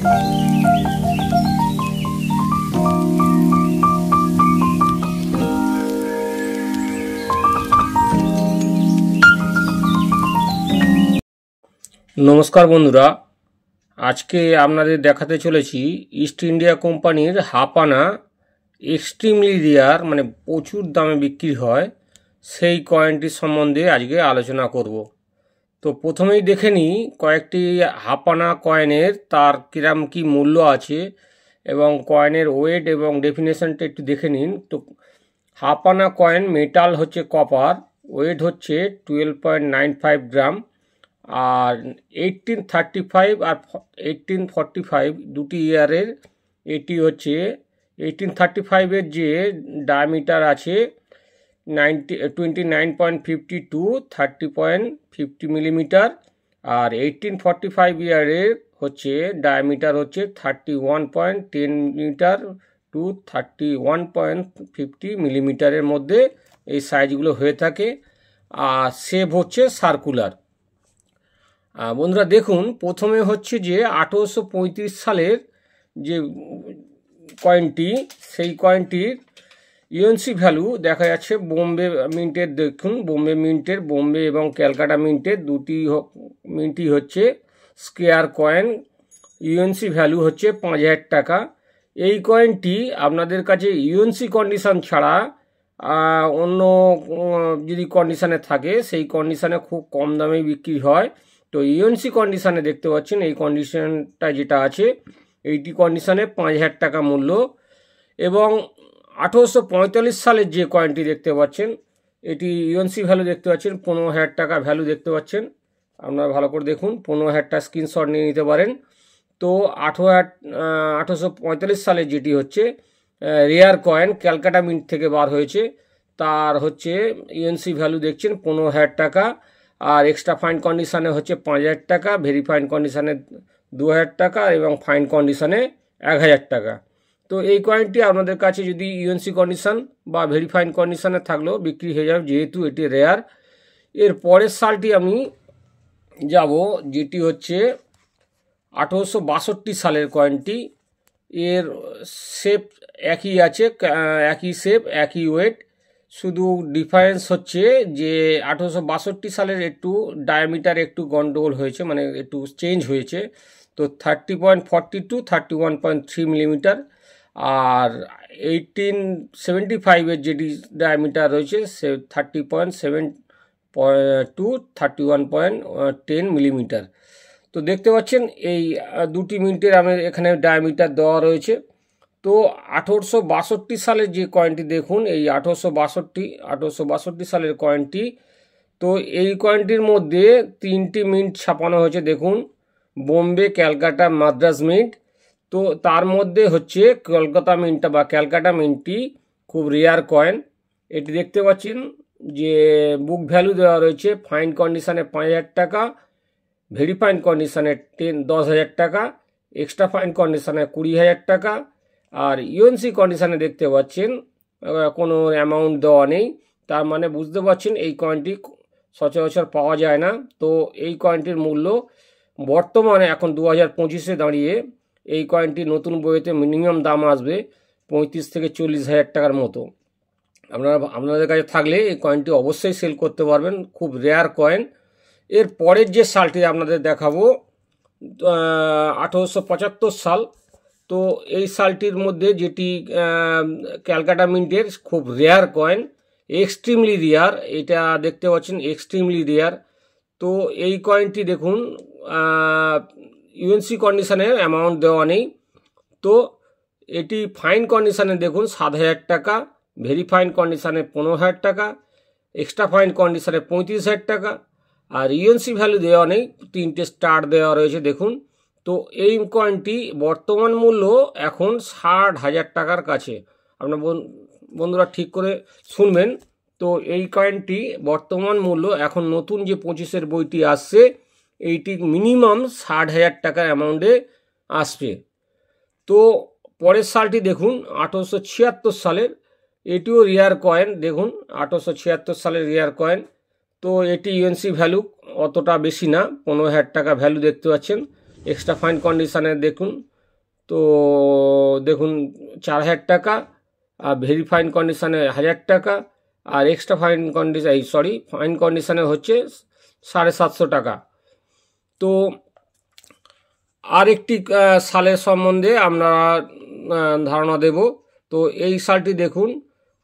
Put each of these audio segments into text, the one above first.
নমস্কার বন্ধুরা, আজকে আপনাদের দেখাতে চলেছি ইস্ট ইন্ডিয়া কোম্পানির হাফানা এক্সট্রিমলি রেয়ার মানে প্রচুর দামে বিক্রি হয় সেই কয়েনটির সম্বন্ধে আজকে আলোচনা করব। তো প্রথমেই দেখে নিই কয়েকটি হাফানা কয়েনের তার কিরম কি মূল্য আছে এবং কয়েনের ওয়েট এবং ডেফিনেশনটা একটু দেখে নিন। তো হাফানা কয়েন মেটাল হচ্ছে কপার, ওয়েট হচ্ছে 12.95 গ্রাম, আর 1835 আর 1845 দুটি ইয়ারের। এটি হচ্ছে 1835-এর যে ডায়ামিটার আছে 29.50 30.50 মিলিমিটার, আর 1845 ইয়ারের হচ্ছে ডায়ামিটার হচ্ছে 31.10 মিটার টু 31.50 মিলিমিটারের মধ্যে এই সাইজগুলো হয়ে থাকে। আর শেপ হচ্ছে সার্কুলার। বন্ধুরা দেখুন, প্রথমে হচ্ছে যে 1835 সালের যে কয়েনটি, সেই কয়েনটির ইউএনসি ভ্যালু দেখা যাচ্ছে বোম্বে মিন্টের। দেখুন বোম্বে এবং ক্যালকাটা মিন্টের দুটি মিন্টই হচ্ছে স্কোয়ার কয়েন। ইউএনসি ভ্যালু হচ্ছে 5000 টাকা। এই কয়েনটি আপনাদের কাছে ইউএনসি কন্ডিশন ছাড়া অন্য যদি কন্ডিশানে থাকে সেই কন্ডিশানে খুব কম দামে বিক্রি হয়। তো ইউএনসি কন্ডিশানে দেখতে পাচ্ছেন এই কন্ডিশনটা যেটা আছে, এইটি কন্ডিশানে 5000 টাকা মূল্য। এবং 1845 সালের যে কয়েনটি দেখতে পাচ্ছেন, এটি ইউএনসি ভ্যালু দেখতে পাচ্ছেন 15000 টাকা ভ্যালু দেখতে পাচ্ছেন। আপনারা ভালো করে দেখুন, 15000টা স্ক্রিনশট নিয়ে নিতে পারেন। তো 1845 সালের যেটি হচ্ছে রেয়ার কয়েন, ক্যালকাটা মিন্ট থেকে বার হয়েছে, তার হচ্ছে ইউএনসি ভ্যালু দেখছেন 15000 টাকা, আর এক্সট্রা ফাইন কন্ডিশানে হচ্ছে 5000 টাকা, ভেরি ফাইন কন্ডিশানে 2000 টাকা এবং ফাইন কন্ডিশানে 1000 টাকা। তো এই কয়েনটি আপনাদের কাছে যদি ইউএনসি কন্ডিশান বা ভেরি ফাইন কন্ডিশানে থাকলেও বিক্রি হয়ে যাবে, যেহেতু এটি রেয়ার। এর পরের সালটি আমি যাব, যেটি হচ্ছে 1862 সালের কয়েনটি। এর শেপ একই আছে, একই শেপ একই ওয়েট, শুধু ডিফারেন্স হচ্ছে যে 1862 সালের একটু ডায়ামিটার একটু গন্ডগোল হয়েছে, মানে একটু চেঞ্জ হয়েছে। তো 30.42 31.3 মিলিমিটার, আর 1875-এর যেটি ডায়ামিটার রয়েছে সে 30.72 31.10 মিলিমিটার। তো দেখতে পাচ্ছেন এই দুটি মিনিটের আমার এখানে ডায়ামিটার দেওয়া রয়েছে। তো 1862 সালের যে কয়েনটি দেখুন, এই 1862 সালের কয়েনটি। তো এই কয়েনটির মধ্যে তিনটি মিন্ট ছাপানো হয়েছে দেখুন, বোম্বে, ক্যালকাটা, মাদ্রাজ মিন্ট। তো তার মধ্যে হচ্ছে কলকাতা মিন্টটা বা ক্যালকাটা মিন্টটি খুব রেয়ার কয়েন। এটি দেখতে পাচ্ছেন যে বুক ভ্যালু দেওয়া রয়েছে ফাইন কন্ডিশানে 5000 টাকা, ভেরি ফাইন কন্ডিশানে 10,000 টাকা, এক্সট্রা ফাইন কন্ডিশানে 20,000 টাকা, আর ইউএনসি কন্ডিশানে দেখতে পাচ্ছেন কোনো অ্যামাউন্ট দেওয়া নেই। তার মানে বুঝতে পারছেন এই কয়েনটি সচরাচর পাওয়া যায় না। তো এই কয়েনটির মূল্য বর্তমানে এখন 2025-এ দাঁড়িয়ে এই কয়েনটি নতুন বইতে মিনিমাম দাম আসবে 35 থেকে 40,000 টাকার মতো। আপনাদের কাছে থাকলে এই কয়েনটি অবশ্যই সেল করতে পারবেন, খুব রেয়ার কয়েন। এর পরের যে সালটি আপনাদের দেখাবো 1875 সাল। তো এই সালটির মধ্যে যেটি ক্যালকাটা মিন্টের খুব রেয়ার কয়েন, এক্সট্রিমলি রেয়ার, এটা দেখতে পাচ্ছেন এক্সট্রিমলি রেয়ার। তো এই কয়েনটি দেখুন ইউএনসি কন্ডিশানে অ্যামাউন্ট দেওয়া নেই। তো এটি ফাইন কন্ডিশানে দেখুন 7,000 টাকা, ভেরি ফাইন কন্ডিশানে 15,000 টাকা, এক্সট্রা ফাইন কন্ডিশানে 35,000 টাকা, আর ইউএনসি ভ্যালু দেওয়া নেই, তিনটে স্টার দেওয়া রয়েছে দেখুন। তো এই কয়েনটি বর্তমান মূল্য এখন 60,000 টাকার কাছে। আপনার বন্ধুরা ঠিক করে শুনবেন। তো এই কয়েনটি বর্তমান মূল্য এখন নতুন যে 25-এর বইটি আসছে, এইটি মিনিমাম 60,000 টাকার অ্যামাউন্টে আসবে। তো পরের সালটি দেখুন 1876 সালের, এটিও রেয়ার কয়েন দেখুন, 1876 সালের রেয়ার কয়েন। তো এটি ইউএনসি ভ্যালু অতটা বেশি না, 15,000 টাকা ভ্যালু দেখতে পাচ্ছেন। এক্সট্রা ফাইন কন্ডিশানে দেখুন তো দেখুন 4000 টাকা, আর ভেরিফাইড কন্ডিশানে 1000 টাকা, আর এক্সট্রা ফাইন কন্ডিশন ফাইন কন্ডিশানে হচ্ছে 750 টাকা। তো আরেকটি সালের সম্বন্ধে আমরা ধারণা দেব। তো এই সালটি দেখুন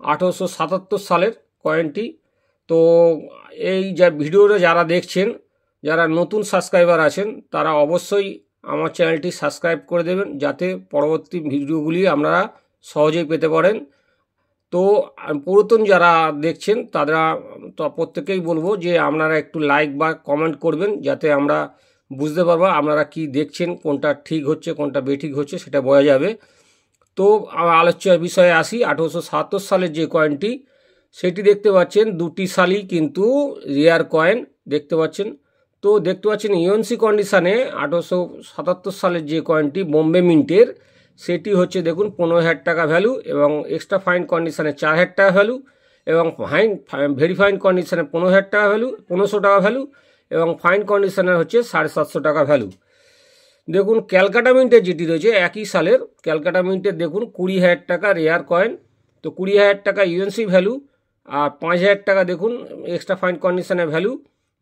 1877 সালের কয়েনটি। তো এই যা ভিডিওটা যারা দেখছেন, যারা নতুন সাবস্ক্রাইবার আছেন, তারা অবশ্যই আমার চ্যানেলটি সাবস্ক্রাইব করে দেবেন, যাতে পরবর্তী ভিডিওগুলি আপনারা সহজেই পেতে পারেন। তো পুরাতন যারা দেখছেন তারা তো প্রত্যেকেই বলবো যে আপনারা একটু লাইক বা কমেন্ট করবেন, যাতে আমরা বুঝতে পারবো আপনারা কি দেখছেন, কোনটা ঠিক হচ্ছে কোনটা বেঠিক হচ্ছে সেটা বোঝা যাবে। তো আলোচ্য বিষয়ে আসি। 1877 সালের যে কয়েনটি সেটি দেখতে পাচ্ছেন, দুটি সালই কিন্তু রেয়ার কয়েন দেখতে পাচ্ছেন। তো দেখতে পাচ্ছেন ইউএনসি কন্ডিশানে 1877 সালের যে কয়েনটি বোম্বে মিন্টের, সেটি হচ্ছে দেখুন 15,000 টাকা ভ্যালু, এবং এক্সট্রা ফাইন কন্ডিশানে 4,000 টাকা ভ্যালু, এবং ভেরিফাইন কন্ডিশানে 15,000 টাকা ভ্যালু, 1500 টাকা ভ্যালু, এবং ফাইন কন্ডিশানে হচ্ছে 750 টাকা ভ্যালু। দেখুন ক্যালকাটা মিন্টের যেটি রয়েছে একই সালের, ক্যালকাটা মিন্টের দেখুন 20,000 টাকা রেয়ার কয়েন। তো 20,000 টাকা ইউএনসি ভ্যালু, আর 5,000 টাকা দেখুন এক্সট্রা ফাইন কন্ডিশানে ভ্যালু,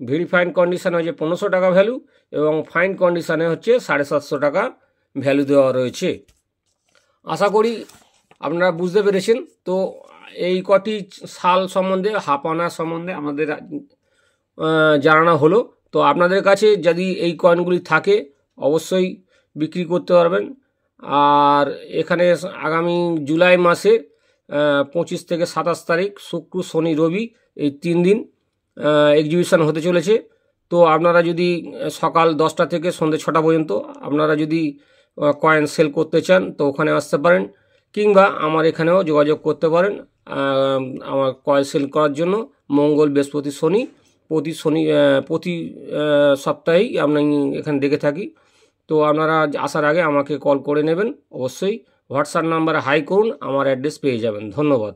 ভেরিফাইন কন্ডিশানে হচ্ছে 1500 টাকা ভ্যালু, এবং ফাইন কন্ডিশানে হচ্ছে 750 টাকা ভ্যালু দেওয়া রয়েছে। আশা করি আপনারা বুঝতে পেরেছেন। তো এই কটি সাল সম্বন্ধে, হাফ আনা সম্বন্ধে আমাদের জানানো হলো। তো আপনাদের কাছে যদি এই কয়েনগুলি থাকে অবশ্যই বিক্রি করতে পারবেন। আর এখানে আগামী জুলাই মাসে 25 থেকে 27 তারিখ শুক্র শনি রবি এই 3 দিন এক্সিবিশন হতে চলেছে। তো আপনারা যদি সকাল 10টা থেকে সন্ধ্যে 6টা পর্যন্ত আপনারা যদি কয়েন সেল করতে চান তো ওখানে আসতে পারেন, কিংবা আমার এখানেও যোগাযোগ করতে পারেন আমার কয়েন সেল করার জন্য। মঙ্গল, বৃহস্পতি, শনি, প্রতি সপ্তাহেই আমি এখানে দেখে থাকি। তো আপনারা আসার আগে আমাকে কল করে নেবেন, অবশ্যই হোয়াটসঅ্যাপ নাম্বারে হাই করুন, আমার অ্যাড্রেস পেয়ে যাবেন। ধন্যবাদ।